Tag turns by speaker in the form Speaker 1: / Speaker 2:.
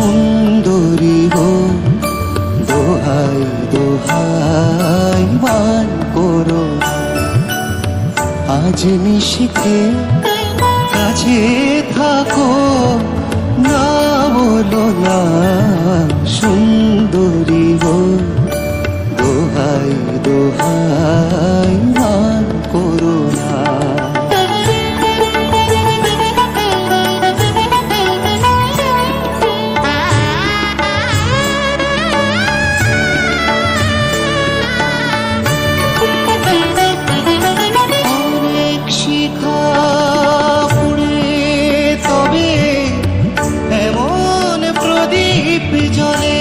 Speaker 1: সুন্দরী হো, দোহাই দোহাই মান করো না। আজ নিশিতে কাছে থাকো, না বলো না সুন্দরী হো, দোহাই দোহাই মান করো না। অনেক শিখা পুড়ে তবে এমন প্রদীপ জ্বলে,